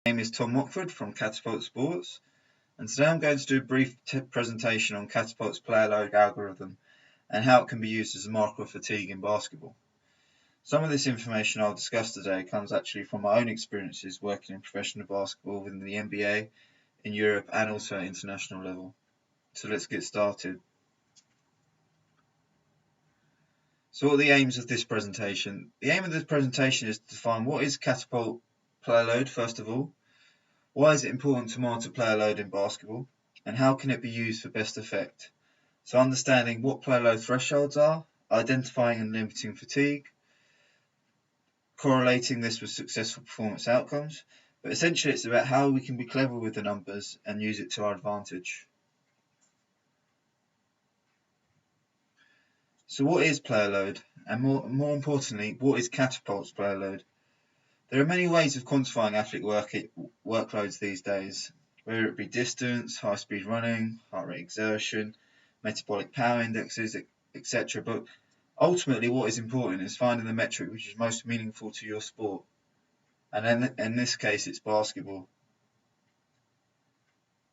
My name is Tom Watford from Catapult Sports, and today I'm going to do a brief presentation on Catapult's PlayerLoad algorithm and how it can be used as a marker of fatigue in basketball. Some of this information I'll discuss today comes actually from my own experiences working in professional basketball within the NBA, in Europe, and also at international level. So let's get started. So what are the aims of this presentation? The aim of this presentation is to define what is Catapult PlayerLoad first of all. Why is it important to monitor player load in basketball, and how can it be used for best effect? So understanding what player load thresholds are, identifying and limiting fatigue, correlating this with successful performance outcomes, but essentially it's about how we can be clever with the numbers and use it to our advantage. So what is player load, and more importantly, what is Catapult's player load? There are many ways of quantifying athlete workloads these days, whether it be distance, high-speed running, heart rate exertion, metabolic power indexes, etc. But ultimately what is important is finding the metric which is most meaningful to your sport. And in this case, it's basketball.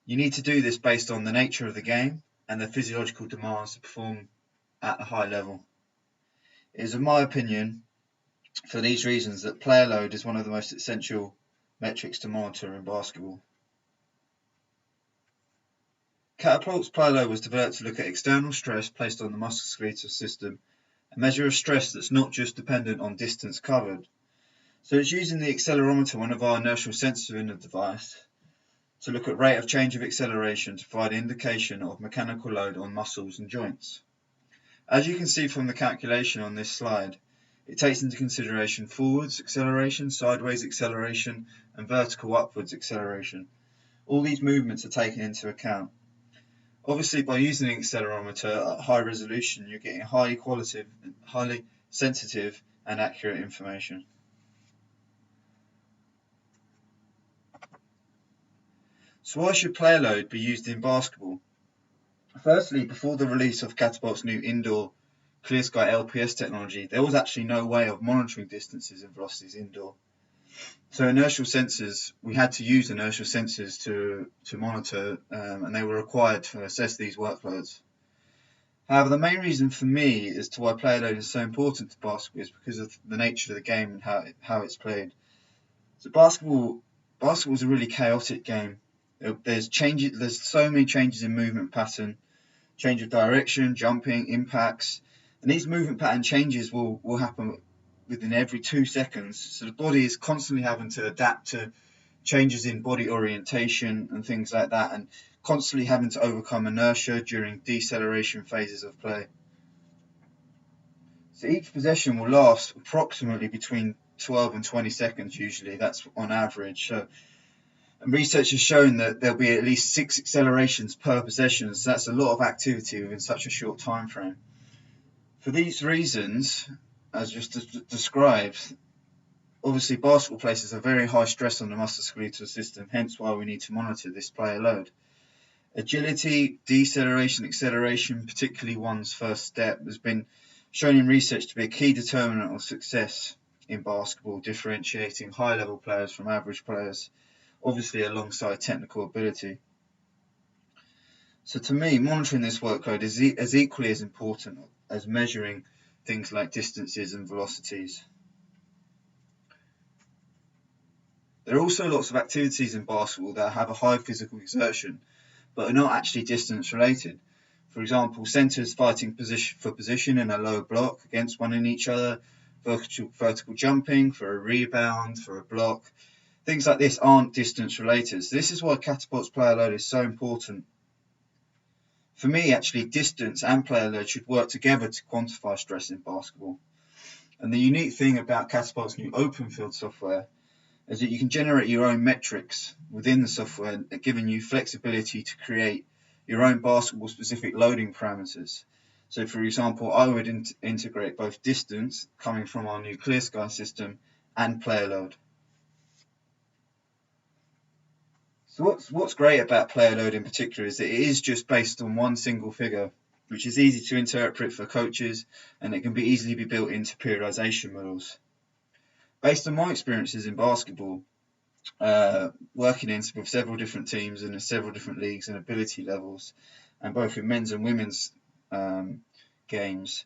You need to do this based on the nature of the game and the physiological demands to perform at a high level. It is, in my opinion, for these reasons that player load is one of the most essential metrics to monitor in basketball. Catapult's player load was developed to look at external stress placed on the musculoskeletal system, a measure of stress that's not just dependent on distance covered. So it's using the accelerometer, one of our inertial sensors in the device, to look at rate of change of acceleration to provide indication of mechanical load on muscles and joints. As you can see from the calculation on this slide, it takes into consideration forwards acceleration, sideways acceleration, and vertical upwards acceleration. All these movements are taken into account. Obviously, by using an accelerometer at high resolution, you're getting highly sensitive and accurate information. So why should player load be used in basketball? Firstly, before the release of Catapult's new indoor Clear Sky LPS technology, there was actually no way of monitoring distances and velocities indoor. So inertial sensors, we had to use inertial sensors to monitor, and they were required to assess these workloads. However, the main reason for me as to why player load is so important to basketball is because of the nature of the game and how it's played. So basketball is a really chaotic game. There's so many changes in movement pattern, change of direction, jumping, impacts, and these movement pattern changes will happen within every 2 seconds. So the body is constantly having to adapt to changes in body orientation and things like that, and constantly having to overcome inertia during deceleration phases of play. So each possession will last approximately between 12 and 20 seconds usually, that's on average. And research has shown that there'll be at least 6 accelerations per possession, so that's a lot of activity within such a short time frame. For these reasons, as just described, obviously basketball places a very high stress on the musculoskeletal system, hence why we need to monitor this player load. Agility, deceleration, acceleration, particularly one's first step, has been shown in research to be a key determinant of success in basketball, differentiating high-level players from average players, obviously alongside technical ability. So to me, monitoring this workload is as equally as important as measuring things like distances and velocities. There are also lots of activities in basketball that have a high physical exertion, but are not actually distance related. For example, centers fighting for position in a low block against one in each other, vertical jumping for a rebound, for a block. Things like this aren't distance related. So this is why Catapult's player load is so important. For me, actually, distance and player load should work together to quantify stress in basketball. And the unique thing about Catapult's new open field software is that you can generate your own metrics within the software, giving you flexibility to create your own basketball-specific loading parameters. So, for example, I would integrate both distance, coming from our new Clear Sky system, and player load. So what's great about player load in particular is that it is just based on one single figure, which is easy to interpret for coaches, and it can easily be built into periodization models. Based on my experiences in basketball, working with several different teams and several different leagues and ability levels, and both in men's and women's games.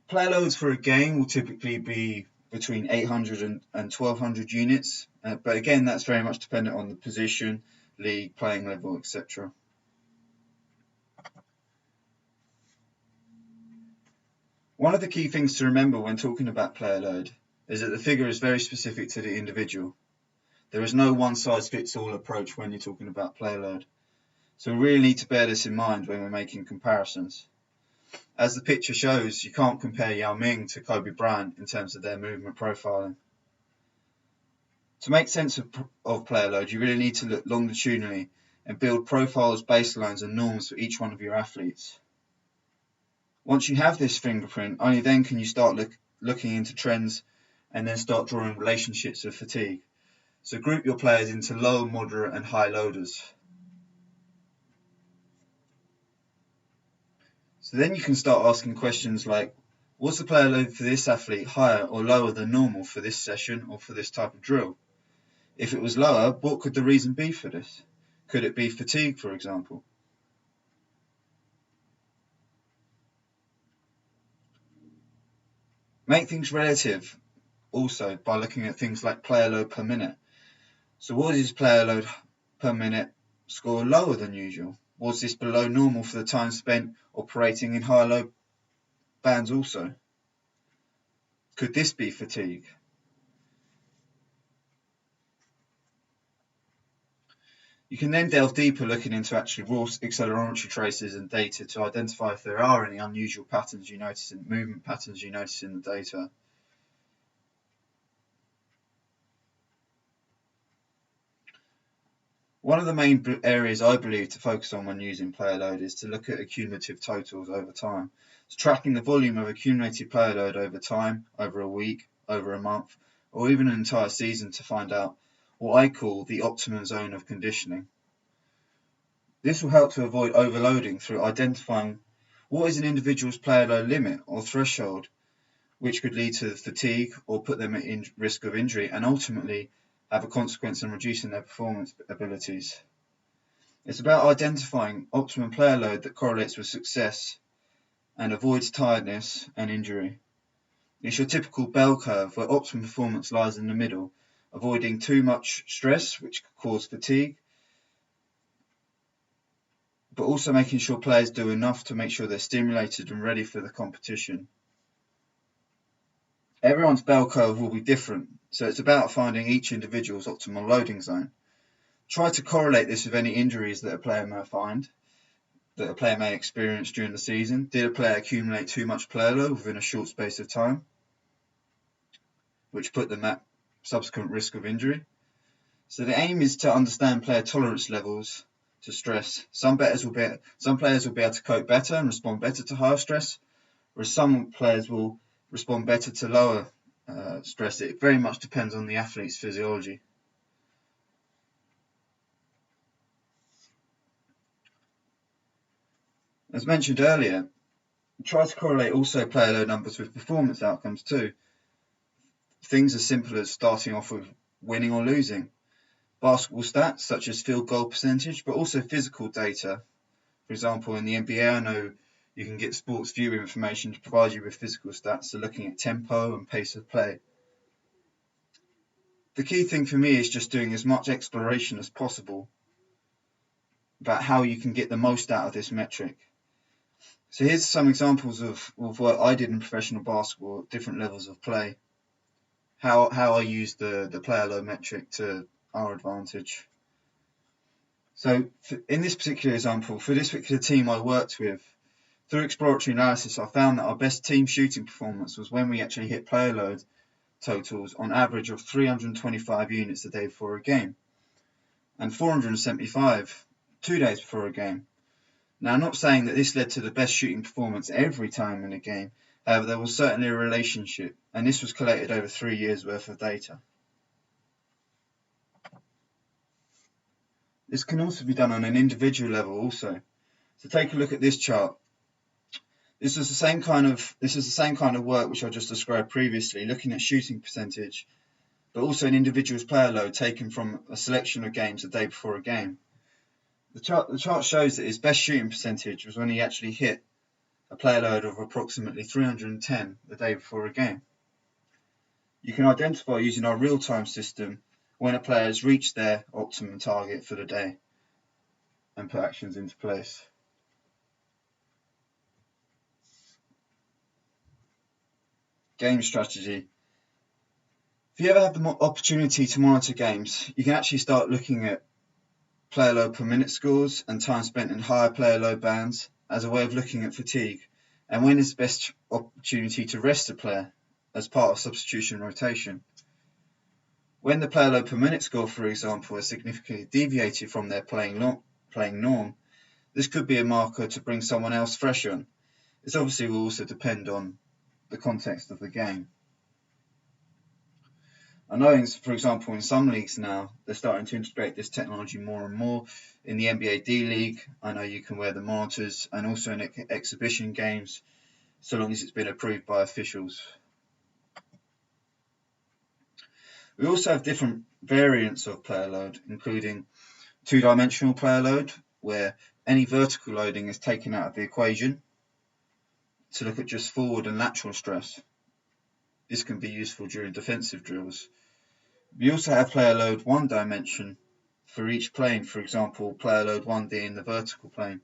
Player loads for a game will typically be between 800 and 1200 units, but again, that's very much dependent on the position, league, playing level, etc. One of the key things to remember when talking about player load is that the figure is very specific to the individual. There is no one-size-fits-all approach when you're talking about player load. So we really need to bear this in mind when we're making comparisons. As the picture shows, you can't compare Yao Ming to Kobe Bryant in terms of their movement profiling. To make sense of player load, you really need to look longitudinally and build profiles, baselines, and norms for each one of your athletes. Once you have this fingerprint, only then can you start looking into trends and then start drawing relationships with fatigue. So group your players into low, moderate, and high loaders. So then you can start asking questions like, was the player load for this athlete higher or lower than normal for this session or for this type of drill? If it was lower, what could the reason be for this? Could it be fatigue, for example? Make things relative also by looking at things like player load per minute. So was his player load per minute score lower than usual? Was this below normal for the time spent operating in high load bands also? Could this be fatigue? You can then delve deeper looking into actually raw accelerometry traces and data to identify if there are any unusual patterns you notice in movement patterns you notice in the data. One of the main areas I believe to focus on when using player load is to look at accumulative totals over time. So tracking the volume of accumulated player load over time, over a week, over a month, or even an entire season to find out what I call the optimum zone of conditioning. This will help to avoid overloading through identifying what is an individual's player load limit or threshold, which could lead to fatigue or put them at risk of injury and ultimately have a consequence in reducing their performance abilities. It's about identifying optimum player load that correlates with success and avoids tiredness and injury. It's your typical bell curve where optimum performance lies in the middle, avoiding too much stress, which could cause fatigue, but also making sure players do enough to make sure they're stimulated and ready for the competition. Everyone's bell curve will be different, so it's about finding each individual's optimal loading zone. Try to correlate this with any injuries that a player may find, that a player may experience during the season. Did a player accumulate too much player load within a short space of time, which put them at subsequent risk of injury? So the aim is to understand player tolerance levels to stress. Some players will be able to cope better and respond better to higher stress, whereas some players will respond better to lower stress. It very much depends on the athlete's physiology. As mentioned earlier, try to correlate also player load numbers with performance outcomes too. Things as simple as starting off with winning or losing. Basketball stats such as field goal percentage, but also physical data. For example, in the NBA, I know you can get sports view information to provide you with physical stats, so looking at tempo and pace of play. The key thing for me is just doing as much exploration as possible about how you can get the most out of this metric. So here's some examples of what I did in professional basketball at different levels of play. How I used the player load metric to our advantage. So in this particular example, for this particular team I worked with, through exploratory analysis, I found that our best team shooting performance was when we actually hit player load totals on average of 325 units a day before a game and 475 2 days before a game. Now, I'm not saying that this led to the best shooting performance every time in a game. However, there was certainly a relationship, and this was collated over 3 years' worth of data. This can also be done on an individual level also. So take a look at this chart. This is the same kind of work which I just described previously, looking at shooting percentage but also an individual's player load taken from a selection of games the day before a game. The chart shows that his best shooting percentage was when he actually hit a player load of approximately 310 the day before a game. You can identify using our real-time system when a player has reached their optimum target for the day and put actions into place. Game strategy. If you ever have the opportunity to monitor games, you can actually start looking at player load per minute scores and time spent in higher player load bands as a way of looking at fatigue and when is the best opportunity to rest a player as part of substitution rotation. When the player load per minute score, for example, has significantly deviated from their playing norm, this could be a marker to bring someone else fresh on. This obviously will also depend on the context of the game. I know, for example, in some leagues now, they're starting to integrate this technology more and more. In the NBA D League, I know you can wear the monitors, and also in exhibition games, so long as it's been approved by officials. We also have different variants of player load, including two-dimensional player load, where any vertical loading is taken out of the equation to look at just forward and lateral stress. This can be useful during defensive drills. We also have player load one dimension for each plane, for example, player load 1D in the vertical plane.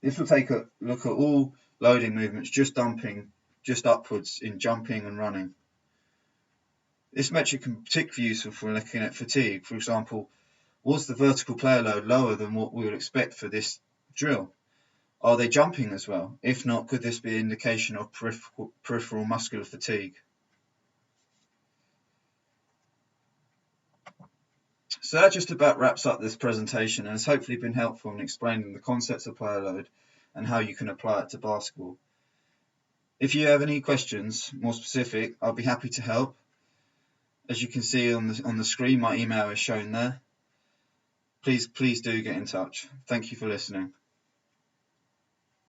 This will take a look at all loading movements just upwards in jumping and running. This metric can be particularly useful for looking at fatigue. For example, was the vertical player load lower than what we would expect for this drill? Are they jumping as well? If not, could this be an indication of peripheral muscular fatigue? So that just about wraps up this presentation and has hopefully been helpful in explaining the concepts of player load and how you can apply it to basketball. If you have any questions, more specific, I'll be happy to help. As you can see on the screen, my email is shown there. Please do get in touch. Thank you for listening.